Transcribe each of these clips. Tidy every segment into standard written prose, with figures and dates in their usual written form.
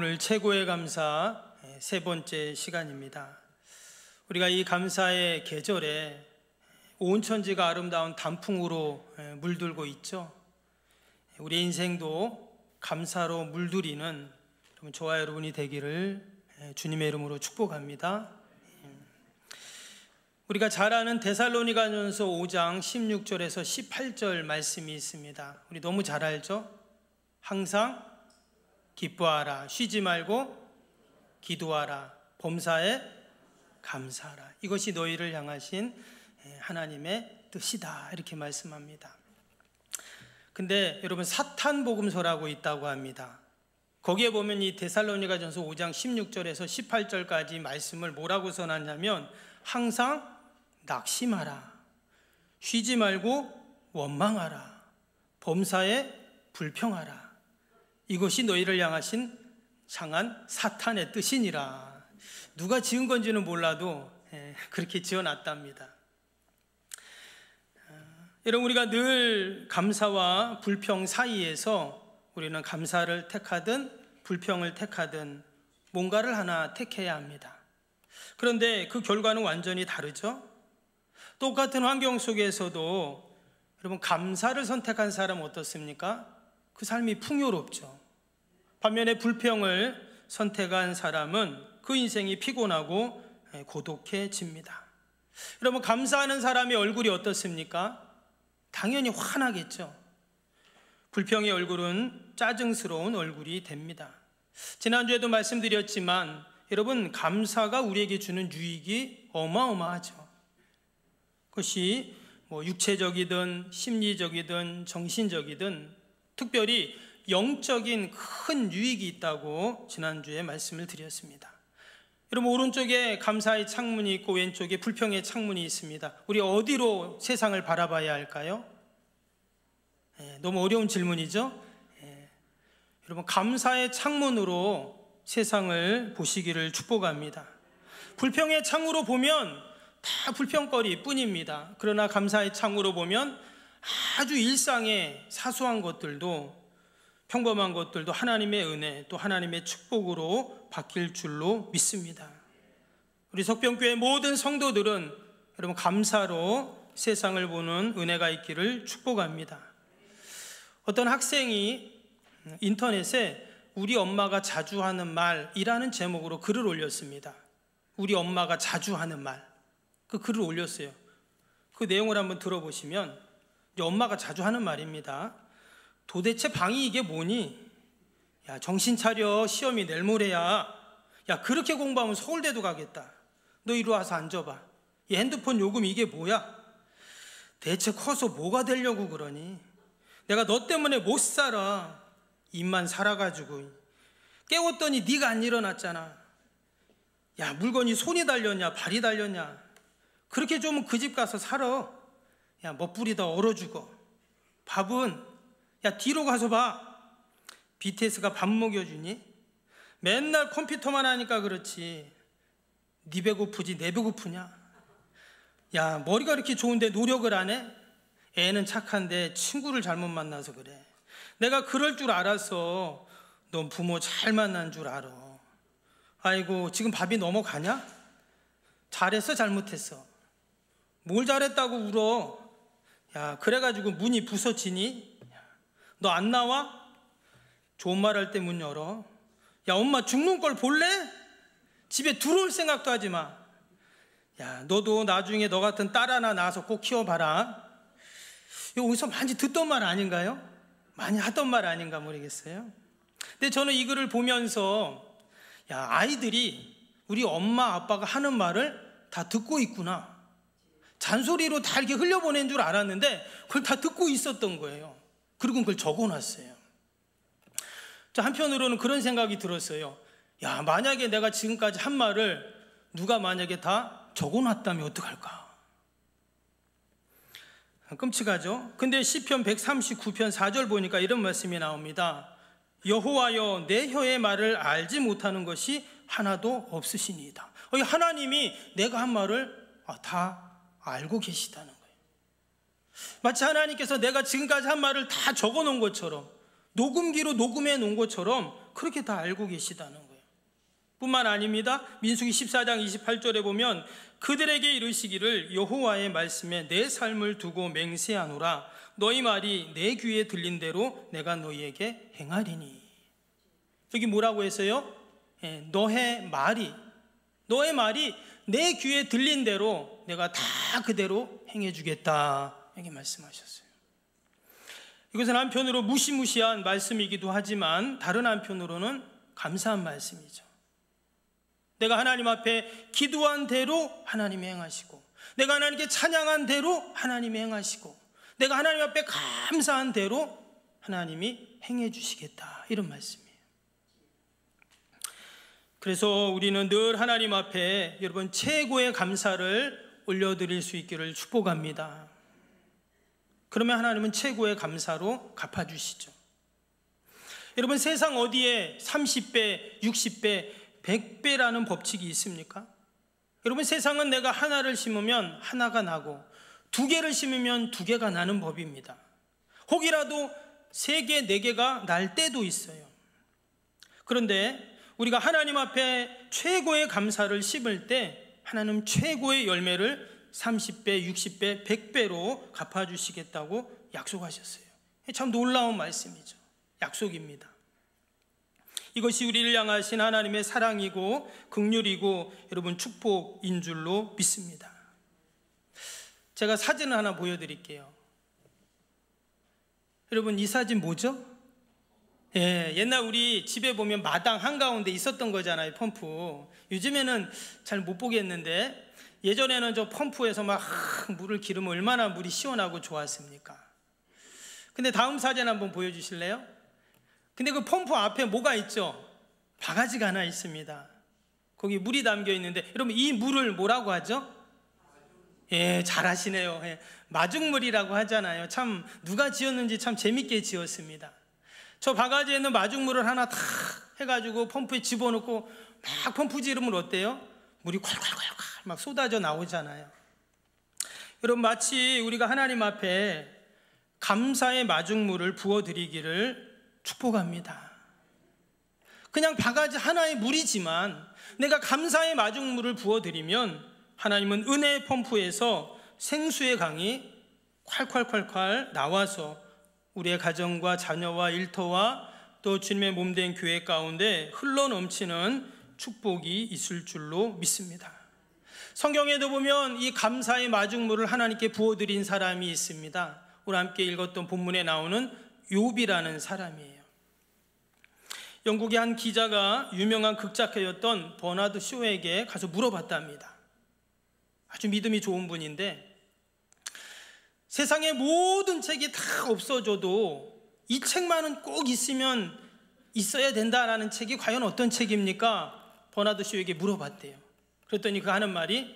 오늘 최고의 감사 세 번째 시간입니다. 우리가 이 감사의 계절에 온 천지가 아름다운 단풍으로 물들고 있죠. 우리 인생도 감사로 물들이는 저와 여러분이 되기를 주님의 이름으로 축복합니다. 우리가 잘 아는 데살로니가전서 5장 16절에서 18절 말씀이 있습니다. 우리 너무 잘 알죠? 항상 기뻐하라, 쉬지 말고 기도하라, 범사에 감사하라. 이것이 너희를 향하신 하나님의 뜻이다, 이렇게 말씀합니다. 근데 여러분, 사탄 복음서라고 있다고 합니다. 거기에 보면 이 데살로니가전서 5장 16절에서 18절까지 말씀을 뭐라고 써놨냐면, 항상 낙심하라, 쉬지 말고 원망하라, 범사에 불평하라, 이것이 너희를 향하신 상한 사탄의 뜻이니라. 누가 지은 건지는 몰라도 그렇게 지어놨답니다. 여러분, 우리가 늘 감사와 불평 사이에서 우리는 감사를 택하든 불평을 택하든 뭔가를 하나 택해야 합니다. 그런데 그 결과는 완전히 다르죠. 똑같은 환경 속에서도 여러분, 감사를 선택한 사람은 어떻습니까? 그 삶이 풍요롭죠. 반면에 불평을 선택한 사람은 그 인생이 피곤하고 고독해집니다. 여러분, 감사하는 사람의 얼굴이 어떻습니까? 당연히 환하겠죠. 불평의 얼굴은 짜증스러운 얼굴이 됩니다. 지난주에도 말씀드렸지만 여러분, 감사가 우리에게 주는 유익이 어마어마하죠. 그것이 육체적이든 심리적이든 정신적이든 특별히 영적인 큰 유익이 있다고 지난주에 말씀을 드렸습니다. 여러분, 오른쪽에 감사의 창문이 있고 왼쪽에 불평의 창문이 있습니다. 우리 어디로 세상을 바라봐야 할까요? 너무 어려운 질문이죠? 여러분, 감사의 창문으로 세상을 보시기를 축복합니다. 불평의 창으로 보면 다 불평거리 뿐입니다. 그러나 감사의 창으로 보면 아주 일상의 사소한 것들도, 평범한 것들도 하나님의 은혜, 또 하나님의 축복으로 바뀔 줄로 믿습니다. 우리 석병교회 모든 성도들은 여러분, 감사로 세상을 보는 은혜가 있기를 축복합니다. 어떤 학생이 인터넷에 우리 엄마가 자주 하는 말이라는 제목으로 글을 올렸습니다. 우리 엄마가 자주 하는 말, 그 글을 올렸어요. 그 내용을 한번 들어보시면, 엄마가 자주 하는 말입니다. 도대체 방이 이게 뭐니? 야, 정신 차려, 시험이 내일 모레야. 야, 그렇게 공부하면 서울대도 가겠다. 너 이리 와서 앉아봐. 이 핸드폰 요금 이게 뭐야? 대체 커서 뭐가 되려고 그러니? 내가 너 때문에 못 살아. 입만 살아가지고. 깨웠더니 네가 안 일어났잖아. 야, 물건이 손이 달렸냐 발이 달렸냐? 그렇게 좀 그 집 가서 살아. 야, 멋부리다 얼어 죽어. 밥은 야, 뒤로 가서 봐. BTS가 밥 먹여주니? 맨날 컴퓨터만 하니까 그렇지. 네 배고프지 내 배고프냐? 야, 머리가 이렇게 좋은데 노력을 안 해? 애는 착한데 친구를 잘못 만나서 그래. 내가 그럴 줄 알았어. 넌 부모 잘 만난 줄 알아. 아이고, 지금 밥이 넘어가냐? 잘했어 잘못했어? 뭘 잘했다고 울어? 야, 그래가지고 문이 부서지니? 너 안 나와? 좋은 말 할 때 문 열어. 야, 엄마 죽는 걸 볼래? 집에 들어올 생각도 하지 마. 야, 너도 나중에 너 같은 딸 하나 낳아서 꼭 키워봐라. 이거 어디서 많이 듣던 말 아닌가요? 많이 하던 말 아닌가 모르겠어요. 근데 저는 이 글을 보면서, 야, 아이들이 우리 엄마 아빠가 하는 말을 다 듣고 있구나. 잔소리로 다 이렇게 흘려보낸 줄 알았는데 그걸 다 듣고 있었던 거예요. 그리고 그걸 적어놨어요. 한편으로는 그런 생각이 들었어요. 야, 만약에 내가 지금까지 한 말을 누가 만약에 다 적어놨다면 어떡할까? 끔찍하죠? 근데 시편 139편 4절 보니까 이런 말씀이 나옵니다. 여호와여, 내 혀의 말을 알지 못하는 것이 하나도 없으시니이다. 하나님이 내가 한 말을 다 알고 계시다는 거예요. 마치 하나님께서 내가 지금까지 한 말을 다 적어 놓은 것처럼, 녹음기로 녹음해 놓은 것처럼 그렇게 다 알고 계시다는 거예요. 뿐만 아닙니다. 민수기 14장 28절에 보면 그들에게 이르시기를 여호와의 말씀에 내 삶을 두고 맹세하노라. 너희 말이 내 귀에 들린 대로 내가 너희에게 행하리니. 여기 뭐라고 했어요? 너의 말이 내 귀에 들린 대로 내가 다 그대로 행해주겠다, 이렇게 말씀하셨어요. 이것은 한편으로 무시무시한 말씀이기도 하지만 다른 한편으로는 감사한 말씀이죠. 내가 하나님 앞에 기도한 대로 하나님이 행하시고, 내가 하나님께 찬양한 대로 하나님이 행하시고, 내가 하나님 앞에 감사한 대로 하나님이 행해 주시겠다, 이런 말씀이에요. 그래서 우리는 늘 하나님 앞에 여러분 최고의 감사를 올려드릴 수 있기를 축복합니다. 그러면 하나님은 최고의 감사로 갚아주시죠. 여러분, 세상 어디에 30배, 60배, 100배라는 법칙이 있습니까? 여러분, 세상은 내가 하나를 심으면 하나가 나고 2개를 심으면 2개가 나는 법입니다. 혹이라도 3개, 4개가 날 때도 있어요. 그런데 우리가 하나님 앞에 최고의 감사를 심을 때 하나님 최고의 열매를 30배, 60배, 100배로 갚아주시겠다고 약속하셨어요. 참 놀라운 말씀이죠. 약속입니다. 이것이 우리를 향하신 하나님의 사랑이고 긍휼이고 여러분 축복인 줄로 믿습니다. 제가 사진을 하나 보여드릴게요. 여러분, 이 사진 뭐죠? 옛날 우리 집에 보면 마당 한가운데 있었던 거잖아요, 펌프. 요즘에는 잘 못 보겠는데 예전에는 저 펌프에서 막 물을 기르면 얼마나 물이 시원하고 좋았습니까? 근데 다음 사진 한번 보여주실래요? 근데 그 펌프 앞에 뭐가 있죠? 바가지가 하나 있습니다. 거기 물이 담겨 있는데 여러분, 이 물을 뭐라고 하죠? 잘 아시네요. 마중물이라고 하잖아요. 참 누가 지었는지 참 재밌게 지었습니다. 저 바가지에 있는 마중물을 하나 다 해가지고 펌프에 집어넣고 막 펌프 지르면 어때요? 물이 콸콸콸콸 막 쏟아져 나오잖아요. 여러분, 마치 우리가 하나님 앞에 감사의 마중물을 부어드리기를 축복합니다. 그냥 바가지 하나의 물이지만 내가 감사의 마중물을 부어드리면 하나님은 은혜의 펌프에서 생수의 강이 콸콸콸콸 나와서 우리의 가정과 자녀와 일터와 또 주님의 몸된 교회 가운데 흘러넘치는 축복이 있을 줄로 믿습니다. 성경에도 보면 이 감사의 마중물을 하나님께 부어드린 사람이 있습니다. 오늘 함께 읽었던 본문에 나오는 욥이라는 사람이에요. 영국의 한 기자가 유명한 극작가였던 버나드 쇼에게 가서 물어봤답니다. 아주 믿음이 좋은 분인데, 세상의 모든 책이 다 없어져도 이 책만은 꼭 있어야 된다라는 책이 과연 어떤 책입니까? 버나드 쇼에게 물어봤대요. 그랬더니 그 하는 말이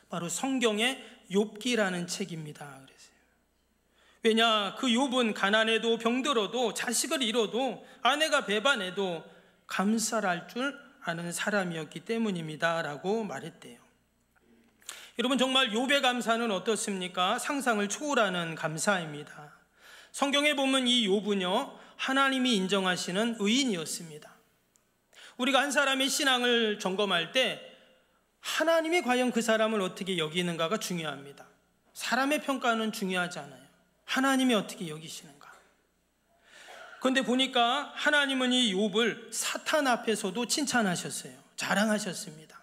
바로 성경의 욥기라는 책입니다. 그랬어요. 왜냐, 그 욥은 가난해도 병들어도 자식을 잃어도 아내가 배반해도 감사를 할 줄 아는 사람이었기 때문입니다 라고 말했대요. 여러분, 정말 욥의 감사는 어떻습니까? 상상을 초월하는 감사입니다. 성경에 보면 이 욥은요, 하나님이 인정하시는 의인이었습니다. 우리가 한 사람의 신앙을 점검할 때 하나님이 과연 그 사람을 어떻게 여기는가가 중요합니다. 사람의 평가는 중요하지 않아요. 하나님이 어떻게 여기시는가. 그런데 보니까 하나님은 이 욥을 사탄 앞에서도 칭찬하셨어요. 자랑하셨습니다.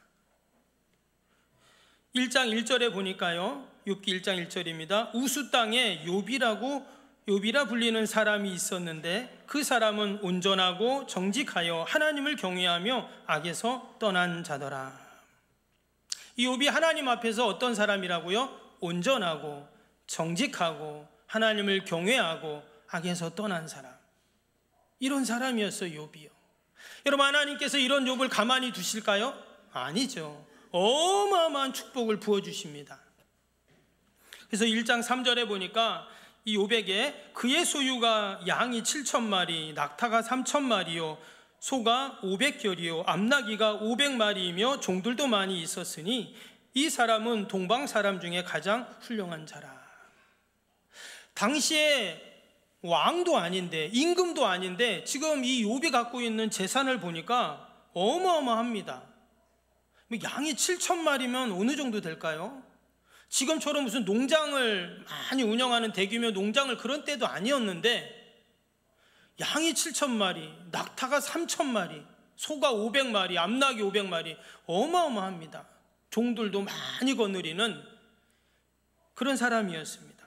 1장 1절에 보니까요, 욥기 1장 1절입니다. 우수 땅에 욥이라 불리는 사람이 있었는데 그 사람은 온전하고 정직하여 하나님을 경외하며 악에서 떠난 자더라. 이 욥이 하나님 앞에서 어떤 사람이라고요? 온전하고 정직하고 하나님을 경외하고 악에서 떠난 사람, 이런 사람이었어요, 욥이요. 여러분, 하나님께서 이런 욥을 가만히 두실까요? 아니죠. 어마어마한 축복을 부어주십니다. 그래서 1장 3절에 보니까 이 욥에게 그의 소유가 양이 7,000마리, 낙타가 3,000마리요, 소가 500결이요, 암나귀가 500마리이며 종들도 많이 있었으니 이 사람은 동방 사람 중에 가장 훌륭한 자라. 당시에 왕도 아닌데, 임금도 아닌데 지금 이 욥이 갖고 있는 재산을 보니까 어마어마합니다. 양이 7,000마리면 어느 정도 될까요? 지금처럼 무슨 농장을 많이 운영하는 대규모 농장을 그런 때도 아니었는데 양이 7,000마리, 낙타가 3,000마리, 소가 500마리, 암낙이 500마리, 어마어마합니다. 종들도 많이 거느리는 그런 사람이었습니다.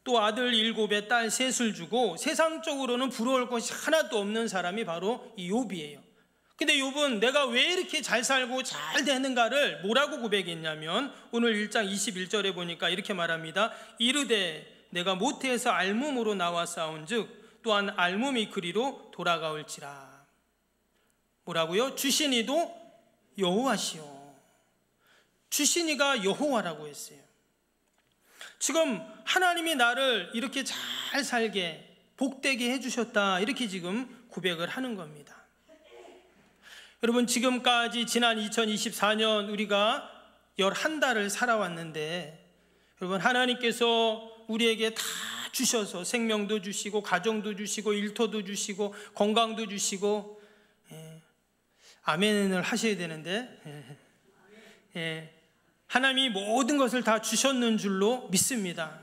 또 아들 7에 딸 3을 주고 세상적으로는 부러울 것이 하나도 없는 사람이 바로 이 욥이에요. 근데 욥은 내가 왜 이렇게 잘 살고 잘 되는가를 뭐라고 고백했냐면 오늘 1장 21절에 보니까 이렇게 말합니다. 이르되 내가 모태에서 알몸으로 나와 싸운즉 또한 알몸이 그리로 돌아가올지라. 뭐라고요? 주신이도 여호와시요. 주신이가 여호와라고 했어요. 지금 하나님이 나를 이렇게 잘 살게 복되게 해주셨다, 이렇게 지금 고백을 하는 겁니다. 여러분, 지금까지 지난 2024년 우리가 11달을 살아왔는데 여러분, 하나님께서 우리에게 다 주셔서 생명도 주시고 가정도 주시고 일터도 주시고 건강도 주시고, 아멘을 하셔야 되는데, 하나님이 모든 것을 다 주셨는 줄로 믿습니다.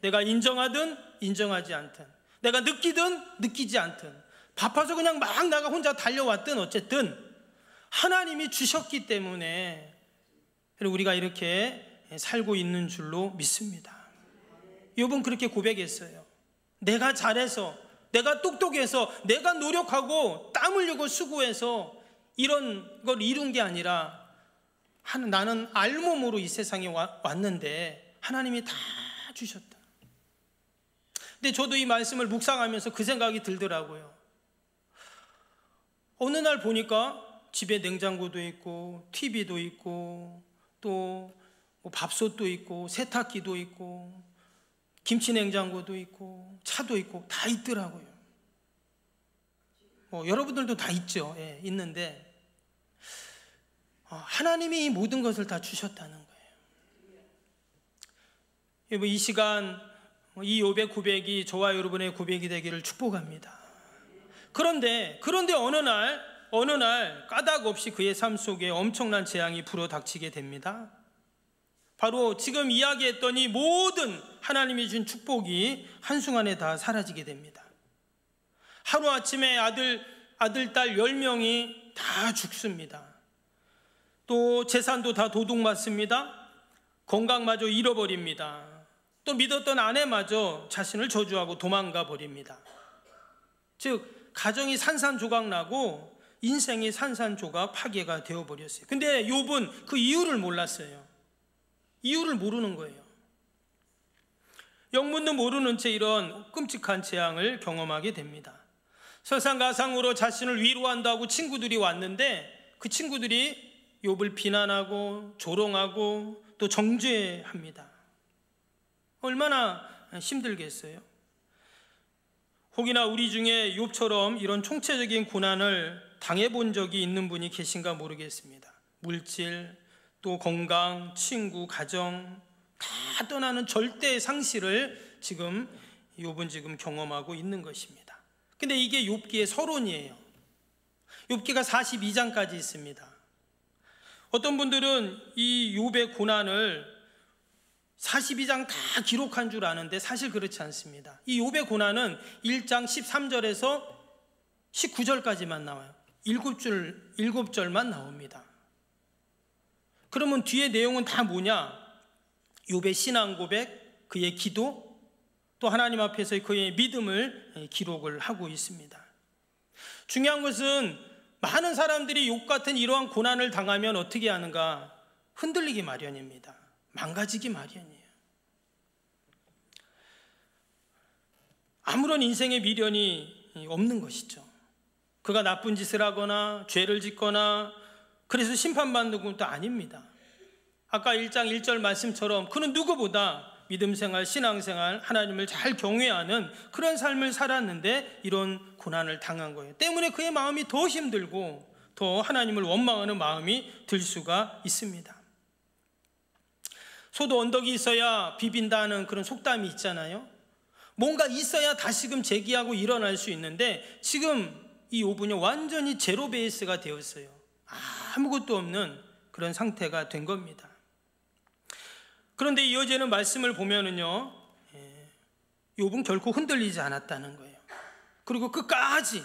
내가 인정하든 인정하지 않든, 내가 느끼든 느끼지 않든, 바빠서 그냥 막 나가 혼자 달려왔든 어쨌든 하나님이 주셨기 때문에 우리가 이렇게 살고 있는 줄로 믿습니다. 욥은 그렇게 고백했어요. 내가 잘해서, 내가 똑똑해서, 내가 노력하고 땀 흘리고 수고해서 이런 걸 이룬 게 아니라 나는 알몸으로 이 세상에 왔는데 하나님이 다 주셨다. 근데 저도 이 말씀을 묵상하면서 그 생각이 들더라고요. 어느 날 보니까 집에 냉장고도 있고 TV도 있고 또 밥솥도 있고 세탁기도 있고 김치 냉장고도 있고 차도 있고 다 있더라고요. 여러분들도 다 있죠. 있는데 하나님이 이 모든 것을 다 주셨다는 거예요. 이 시간 이 욥의 고백이 저와 여러분의 고백이 되기를 축복합니다. 그런데 어느 날 까닭 없이 그의 삶 속에 엄청난 재앙이 불어닥치게 됩니다. 바로 지금 이야기했던 이 모든 하나님이 준 축복이 한순간에 다 사라지게 됩니다. 하루아침에 아들, 딸 10명이 다 죽습니다. 또 재산도 다 도둑맞습니다. 건강마저 잃어버립니다. 또 믿었던 아내마저 자신을 저주하고 도망가 버립니다. 즉 가정이 산산조각 나고 인생이 산산조각 파괴가 되어버렸어요. 근데 욥은 그 이유를 몰랐어요. 이유를 모르는 거예요. 영문도 모르는 채 이런 끔찍한 재앙을 경험하게 됩니다. 설상가상으로 자신을 위로한다고 친구들이 왔는데 그 친구들이 욥을 비난하고 조롱하고 또 정죄합니다. 얼마나 힘들겠어요. 혹이나 우리 중에 욥처럼 이런 총체적인 고난을 당해본 적이 있는 분이 계신가 모르겠습니다. 물질, 또 건강, 친구, 가정 다 떠나는 절대 상실을 지금 욥은 지금 경험하고 있는 것입니다. 근데 이게 욥기의 서론이에요. 욥기가 42장까지 있습니다. 어떤 분들은 이 욥의 고난을 42장 다 기록한 줄 아는데 사실 그렇지 않습니다. 이 욥의 고난은 1장 13절에서 19절까지만 나와요. 7절만 나옵니다. 그러면 뒤에 내용은 다 뭐냐? 욥의 신앙 고백, 그의 기도, 또 하나님 앞에서 그의 믿음을 기록을 하고 있습니다. 중요한 것은 많은 사람들이 욥 같은 이러한 고난을 당하면 어떻게 하는가? 흔들리기 마련입니다. 망가지기 마련이에요. 아무런 인생의 미련이 없는 것이죠. 그가 나쁜 짓을 하거나 죄를 짓거나 그래서 심판받는 것도 아닙니다. 아까 1장 1절 말씀처럼 그는 누구보다 믿음생활, 신앙생활, 하나님을 잘 경외하는 그런 삶을 살았는데 이런 고난을 당한 거예요. 때문에 그의 마음이 더 힘들고 더 하나님을 원망하는 마음이 들 수가 있습니다. 소도 언덕이 있어야 비빈다는 그런 속담이 있잖아요. 뭔가 있어야 다시금 재기하고 일어날 수 있는데 지금 이 욥은요 완전히 제로 베이스가 되었어요. 아무것도 없는 그런 상태가 된 겁니다. 그런데 이어지는 말씀을 보면은요, 욥은 결코 흔들리지 않았다는 거예요. 그리고 끝까지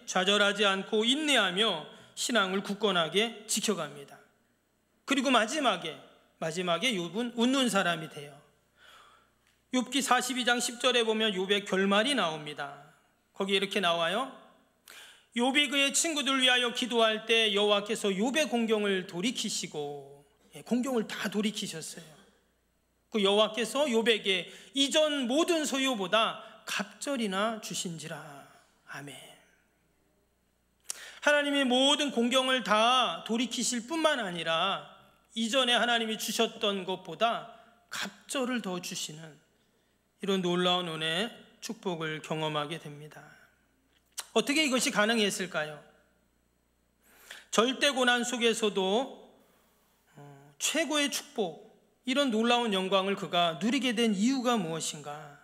좌절하지 않고 인내하며 신앙을 굳건하게 지켜갑니다. 그리고 마지막에 욥은 웃는 사람이 돼요. 욥기 42장 10절에 보면 욥의 결말이 나옵니다. 거기에 이렇게 나와요. 욥이 그의 친구들 위하여 기도할 때 여호와께서 욥의 공경을 돌이키시고, 공경을 다 돌이키셨어요. 그 여호와께서 욥에게 이전 모든 소유보다 갑절이나 주신지라. 아멘. 하나님이 모든 공경을 다 돌이키실 뿐만 아니라 이전에 하나님이 주셨던 것보다 갑절을 더 주시는 이런 놀라운 은혜, 축복을 경험하게 됩니다. 어떻게 이것이 가능했을까요? 절대 고난 속에서도 최고의 축복, 이런 놀라운 영광을 그가 누리게 된 이유가 무엇인가?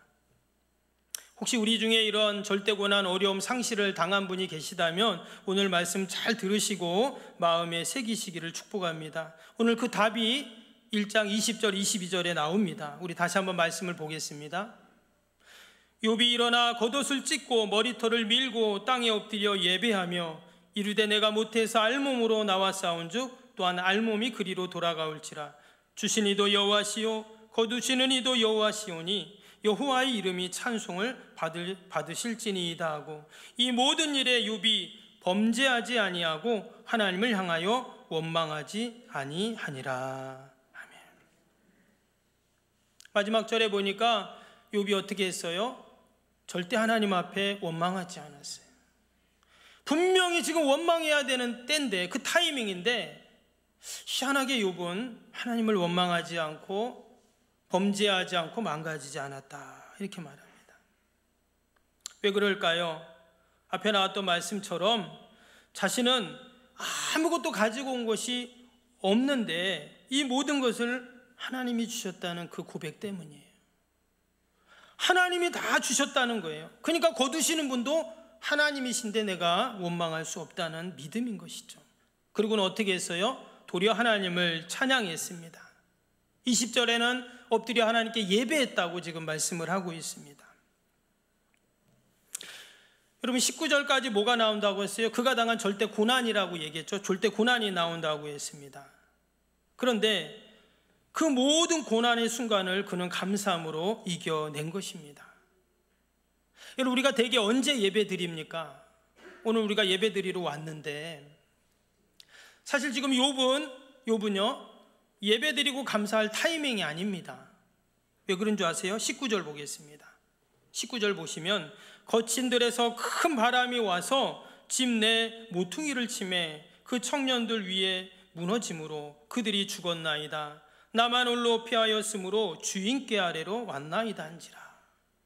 혹시 우리 중에 이런 절대 고난, 어려움, 상실을 당한 분이 계시다면 오늘 말씀 잘 들으시고 마음에 새기시기를 축복합니다. 오늘 그 답이 1장 20절 22절에 나옵니다. 우리 다시 한번 말씀을 보겠습니다. 욥이 일어나 겉옷을 찢고 머리털을 밀고 땅에 엎드려 예배하며 이르되 내가 못해서 알몸으로 나와 싸운즉 또한 알몸이 그리로 돌아가올지라. 주신 이도 여호와시요 거두시는 이도 여호와시오니 여호와의 이름이 찬송을 받으실지니이다 하고, 이 모든 일에 욥이 범죄하지 아니하고 하나님을 향하여 원망하지 아니하니라. 마지막 절에 보니까 욥이 어떻게 했어요? 절대 하나님 앞에 원망하지 않았어요. 분명히 지금 원망해야 되는 때인데, 그 타이밍인데 희한하게 욥은 하나님을 원망하지 않고 범죄하지 않고 망가지지 않았다, 이렇게 말합니다. 왜 그럴까요? 앞에 나왔던 말씀처럼 자신은 아무것도 가지고 온 것이 없는데 이 모든 것을 하나님이 주셨다는 그 고백 때문이에요. 하나님이 다 주셨다는 거예요. 그러니까 거두시는 분도 하나님이신데 내가 원망할 수 없다는 믿음인 것이죠. 그리고는 어떻게 했어요? 도리어 하나님을 찬양했습니다. 20절에는 엎드려 하나님께 예배했다고 지금 말씀을 하고 있습니다. 여러분 19절까지 뭐가 나온다고 했어요? 그가 당한 절대 고난이라고 얘기했죠. 절대 고난이 나온다고 했습니다. 그런데 그 모든 고난의 순간을 그는 감사함으로 이겨낸 것입니다. 여러분 우리가 대개 언제 예배 드립니까? 오늘 우리가 예배 드리러 왔는데 사실 지금 욥은요 예배 드리고 감사할 타이밍이 아닙니다. 왜 그런 줄 아세요? 19절 보겠습니다. 19절 보시면 거친 들에서 큰 바람이 와서 집 내 모퉁이를 치매 그 청년들 위에 무너짐으로 그들이 죽었나이다. 나만 홀로 피하였으므로 주인께 아래로 왔나이다 한지라.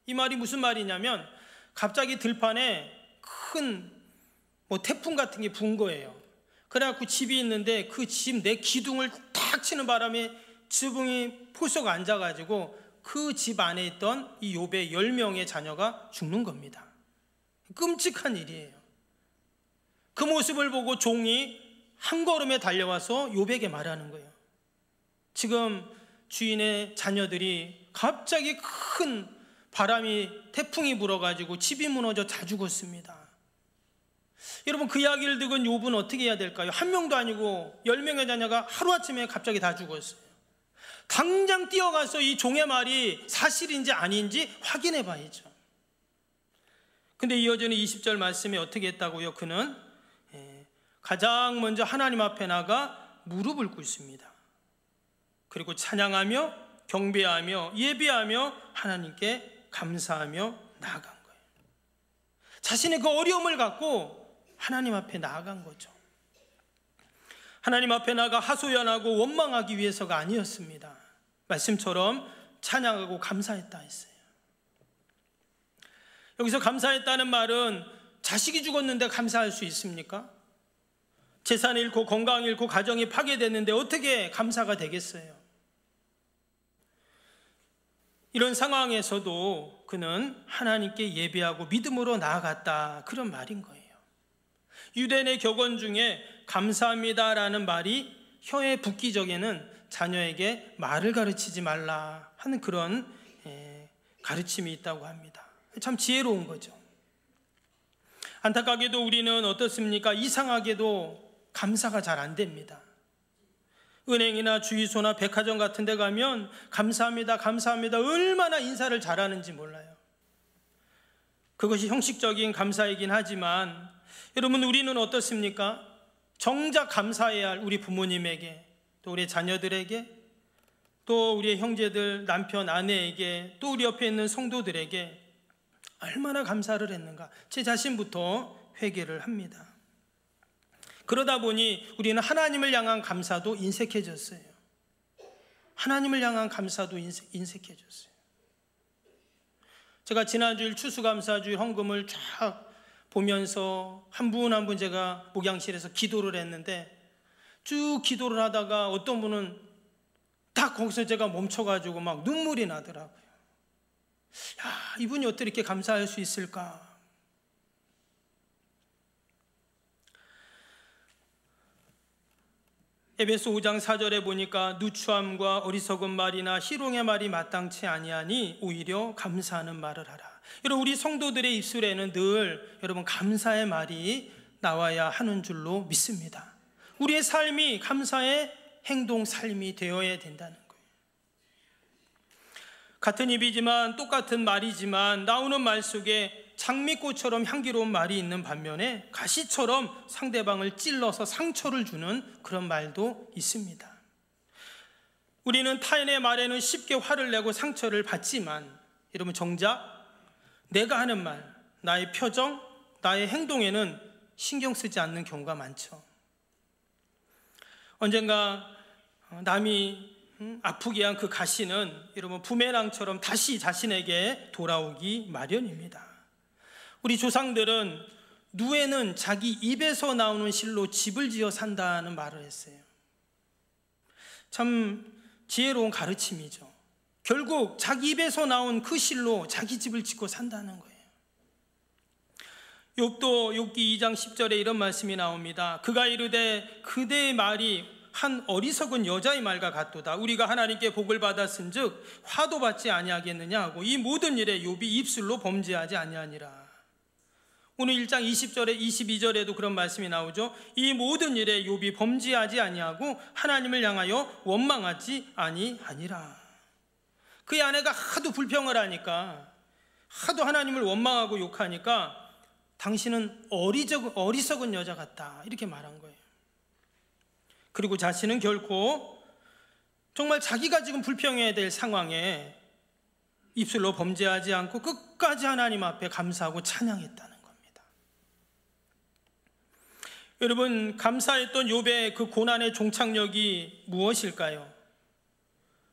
이 말이 무슨 말이냐면 갑자기 들판에 큰 태풍 같은 게 분 거예요. 그래갖고 집이 있는데 그 집 내 기둥을 탁 치는 바람에 지붕이 포석 앉아가지고 그 집 안에 있던 이 욥의 10명의 자녀가 죽는 겁니다. 끔찍한 일이에요. 그 모습을 보고 종이 한 걸음에 달려와서 욥에게 말하는 거예요. 지금 주인의 자녀들이 갑자기 큰 바람이 태풍이 불어가지고 집이 무너져 다 죽었습니다. 여러분 그 이야기를 듣은 욥은 어떻게 해야 될까요? 한 명도 아니고 10명의 자녀가 하루아침에 갑자기 다 죽었어요. 당장 뛰어가서 이 종의 말이 사실인지 아닌지 확인해 봐야죠. 근데 이어지는 20절 말씀에 어떻게 했다고요? 그는 가장 먼저 하나님 앞에 나가 무릎을 꿇습니다. 그리고 찬양하며 경배하며 예배하며 하나님께 감사하며 나아간 거예요. 자신의 그 어려움을 갖고 하나님 앞에 나아간 거죠. 하나님 앞에 나가 하소연하고 원망하기 위해서가 아니었습니다. 말씀처럼 찬양하고 감사했다 했어요. 여기서 감사했다는 말은 자식이 죽었는데 감사할 수 있습니까? 재산 잃고 건강 잃고 가정이 파괴됐는데 어떻게 감사가 되겠어요? 이런 상황에서도 그는 하나님께 예배하고 믿음으로 나아갔다, 그런 말인 거예요. 유대인의 격언 중에 감사합니다라는 말이 혀에 붙기 전에는 자녀에게 말을 가르치지 말라 하는 그런 가르침이 있다고 합니다. 참 지혜로운 거죠. 안타깝게도 우리는 어떻습니까? 이상하게도 감사가 잘 안 됩니다. 은행이나 주유소나 백화점 같은 데 가면 감사합니다, 감사합니다, 얼마나 인사를 잘하는지 몰라요. 그것이 형식적인 감사이긴 하지만 여러분, 우리는 어떻습니까? 정작 감사해야 할 우리 부모님에게, 또 우리 자녀들에게, 또 우리의 형제들, 남편, 아내에게, 또 우리 옆에 있는 성도들에게 얼마나 감사를 했는가, 제 자신부터 회개를 합니다. 그러다 보니 우리는 하나님을 향한 감사도 인색해졌어요. 하나님을 향한 감사도 인색해졌어요. 제가 지난주일 추수감사주일 헌금을 쫙 보면서 한 분 한 분 제가 목양실에서 기도를 했는데, 쭉 기도를 하다가 어떤 분은 딱 거기서 제가 멈춰가지고 막 눈물이 나더라고요. 야, 이분이 어떻게 이렇게 감사할 수 있을까? 에베소 5장 4절에 보니까 누추함과 어리석은 말이나 희롱의 말이 마땅치 아니하니 오히려 감사하는 말을 하라. 여러분, 우리 성도들의 입술에는 늘 여러분 감사의 말이 나와야 하는 줄로 믿습니다. 우리의 삶이 감사의 행동 삶이 되어야 된다는 거예요. 같은 입이지만 똑같은 말이지만 나오는 말 속에 장미꽃처럼 향기로운 말이 있는 반면에 가시처럼 상대방을 찔러서 상처를 주는 그런 말도 있습니다. 우리는 타인의 말에는 쉽게 화를 내고 상처를 받지만 여러분, 정작 내가 하는 말, 나의 표정, 나의 행동에는 신경 쓰지 않는 경우가 많죠. 언젠가 남이 아프게 한 그 가시는 여러분 부메랑처럼 다시 자신에게 돌아오기 마련입니다. 우리 조상들은 누에는 자기 입에서 나오는 실로 집을 지어 산다는 말을 했어요. 참 지혜로운 가르침이죠. 결국 자기 입에서 나온 그 실로 자기 집을 짓고 산다는 거예요. 욥기 2장 10절에 이런 말씀이 나옵니다. 그가 이르되 그대의 말이 한 어리석은 여자의 말과 같도다. 우리가 하나님께 복을 받았은즉 화도 받지 아니하겠느냐 하고 이 모든 일에 욥이 입술로 범죄하지 아니하니라. 오늘 1장 20절에 22절에도 그런 말씀이 나오죠. 이 모든 일에 욥이 범죄하지 아니하고 하나님을 향하여 원망하지 아니하니라. 그의 아내가 하도 불평을 하니까, 하도 하나님을 원망하고 욕하니까 당신은 어리석은 여자 같다, 이렇게 말한 거예요. 그리고 자신은 결코 정말 자기가 지금 불평해야 될 상황에 입술로 범죄하지 않고 끝까지 하나님 앞에 감사하고 찬양했다는 겁니다. 여러분, 감사했던 욥의 그 고난의 종착역이 무엇일까요?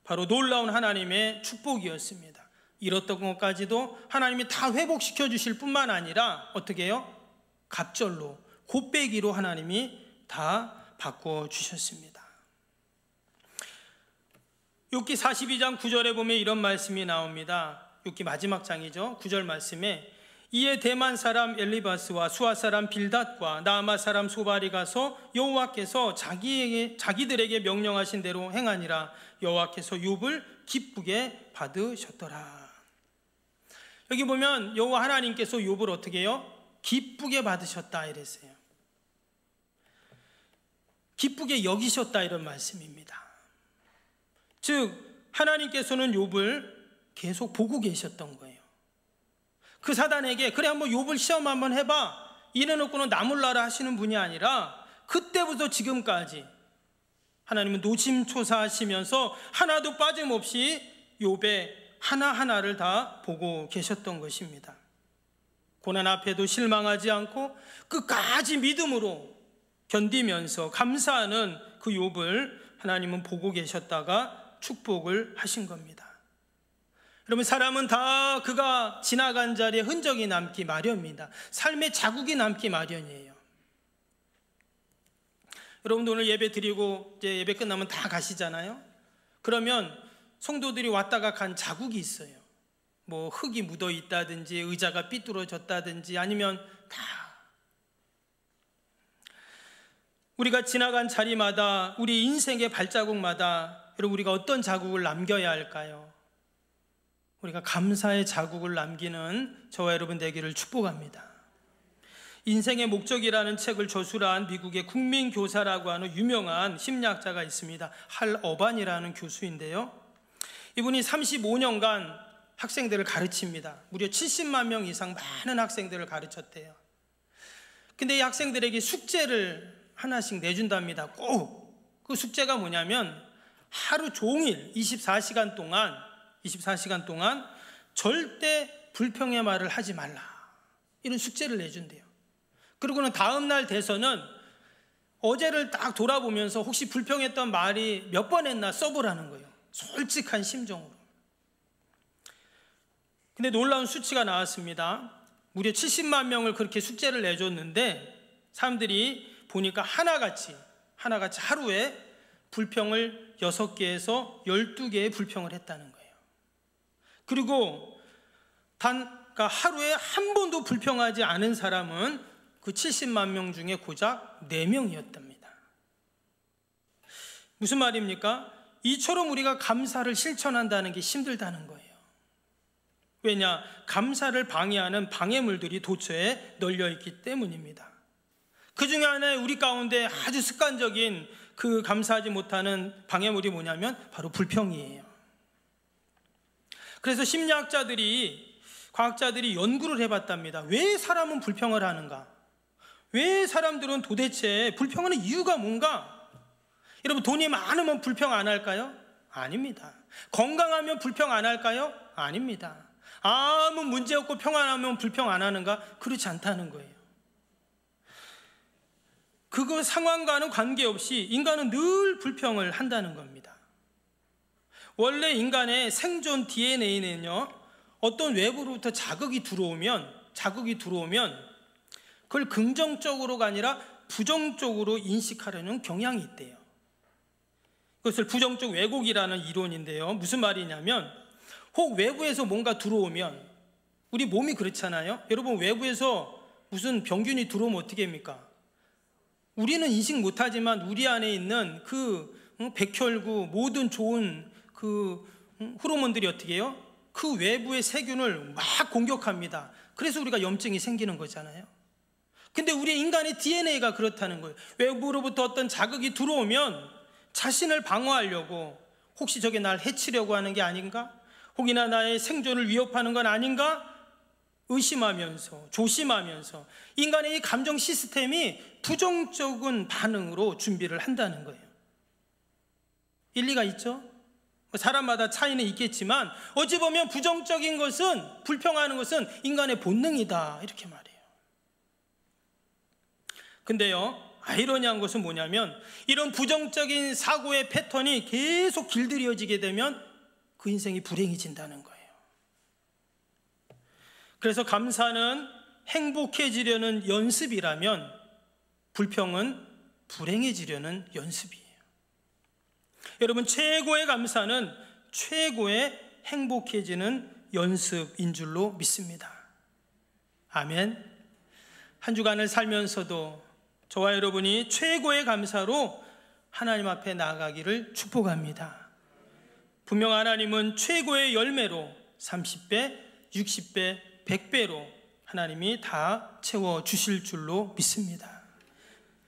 바로 놀라운 하나님의 축복이었습니다. 잃었던 것까지도 하나님이 다 회복시켜 주실 뿐만 아니라 어떻게 해요? 갑절로, 곱배기로 하나님이 다 바꿔주셨습니다. 욥기 42장 9절에 보면 이런 말씀이 나옵니다. 욥기 마지막 장이죠. 9절 말씀에 이에 대만 사람 엘리바스와 수아 사람 빌닷과 나아마 사람 소발이 가서 여호와께서 자기들에게 명령하신 대로 행하니라. 여호와께서 욥을 기쁘게 받으셨더라. 여기 보면 여호와 하나님께서 욥을 어떻게 해요? 기쁘게 받으셨다 이랬어요. 기쁘게 여기셨다, 이런 말씀입니다. 즉 하나님께서는 욥을 계속 보고 계셨던 거예요. 그 사단에게 그래 한번 욥을 시험 한번 해봐 이래놓고는 나몰라라 하시는 분이 아니라 그때부터 지금까지 하나님은 노심초사하시면서 하나도 빠짐없이 욥의 하나하나를 다 보고 계셨던 것입니다. 고난 앞에도 실망하지 않고 끝까지 믿음으로 견디면서 감사하는 그 욥을 하나님은 보고 계셨다가 축복을 하신 겁니다. 여러분, 사람은 다 그가 지나간 자리에 흔적이 남기 마련입니다. 삶의 자국이 남기 마련이에요. 여러분도 오늘 예배 드리고 이제 예배 끝나면 다 가시잖아요. 그러면 성도들이 왔다가 간 자국이 있어요. 뭐 흙이 묻어 있다든지 의자가 삐뚤어졌다든지 아니면 다 우리가 지나간 자리마다 우리 인생의 발자국마다 여러분 우리가 어떤 자국을 남겨야 할까요? 우리가 감사의 자국을 남기는 저와 여러분 되기를 축복합니다. 인생의 목적이라는 책을 저술한 미국의 국민교사라고 하는 유명한 심리학자가 있습니다. 할 어반이라는 교수인데요, 이분이 35년간 학생들을 가르칩니다. 무려 70만 명 이상 많은 학생들을 가르쳤대요. 근데 이 학생들에게 숙제를 하나씩 내준답니다. 꼭 그 숙제가 뭐냐면 하루 종일 24시간 동안 절대 불평의 말을 하지 말라, 이런 숙제를 내준대요. 그리고는 다음 날 돼서는 어제를 딱 돌아보면서 혹시 불평했던 말이 몇 번 했나 써보라는 거예요. 솔직한 심정으로. 근데 놀라운 수치가 나왔습니다. 무려 70만 명을 그렇게 숙제를 내줬는데 사람들이 보니까 하나같이 하루에 불평을 6개에서 12개의 불평을 했다는 거예요. 그리고 그러니까 하루에 한 번도 불평하지 않은 사람은 그 70만 명 중에 고작 4명이었답니다. 무슨 말입니까? 이처럼 우리가 감사를 실천한다는 게 힘들다는 거예요. 왜냐? 감사를 방해하는 방해물들이 도처에 널려있기 때문입니다. 그 중에 하나의 우리 가운데 아주 습관적인 그 감사하지 못하는 방해물이 뭐냐면 바로 불평이에요. 그래서 심리학자들이, 과학자들이 연구를 해봤답니다. 왜 사람은 불평을 하는가? 왜 사람들은 도대체 불평하는 이유가 뭔가? 여러분, 돈이 많으면 불평 안 할까요? 아닙니다. 건강하면 불평 안 할까요? 아닙니다. 아무 문제 없고 평안하면 불평 안 하는가? 그렇지 않다는 거예요. 그거 상황과는 관계없이 인간은 늘 불평을 한다는 겁니다. 원래 인간의 생존 DNA는요, 어떤 외부로부터 자극이 들어오면 그걸 긍정적으로가 아니라 부정적으로 인식하려는 경향이 있대요. 그것을 부정적 왜곡이라는 이론인데요, 무슨 말이냐면 혹 외부에서 뭔가 들어오면, 우리 몸이 그렇잖아요. 여러분, 외부에서 무슨 병균이 들어오면 어떻게 합니까? 우리는 인식 못하지만 우리 안에 있는 그 백혈구, 모든 좋은 그 호르몬들이 어떻게 해요? 그 외부의 세균을 막 공격합니다. 그래서 우리가 염증이 생기는 거잖아요. 근데 우리 인간의 DNA가 그렇다는 거예요. 외부로부터 어떤 자극이 들어오면 자신을 방어하려고, 혹시 저게 날 해치려고 하는 게 아닌가? 혹이나 나의 생존을 위협하는 건 아닌가? 의심하면서, 조심하면서 인간의 이 감정 시스템이 부정적인 반응으로 준비를 한다는 거예요. 일리가 있죠? 사람마다 차이는 있겠지만 어찌 보면 부정적인 것은, 불평하는 것은 인간의 본능이다, 이렇게 말해요. 근데요, 아이러니한 것은 뭐냐면 이런 부정적인 사고의 패턴이 계속 길들여지게 되면 그 인생이 불행해진다는 거예요. 그래서 감사는 행복해지려는 연습이라면 불평은 불행해지려는 연습이에요. 여러분, 최고의 감사는 최고의 행복해지는 연습인 줄로 믿습니다. 아멘. 한 주간을 살면서도 저와 여러분이 최고의 감사로 하나님 앞에 나아가기를 축복합니다. 분명 하나님은 최고의 열매로 30배, 60배, 100배로 하나님이 다 채워주실 줄로 믿습니다.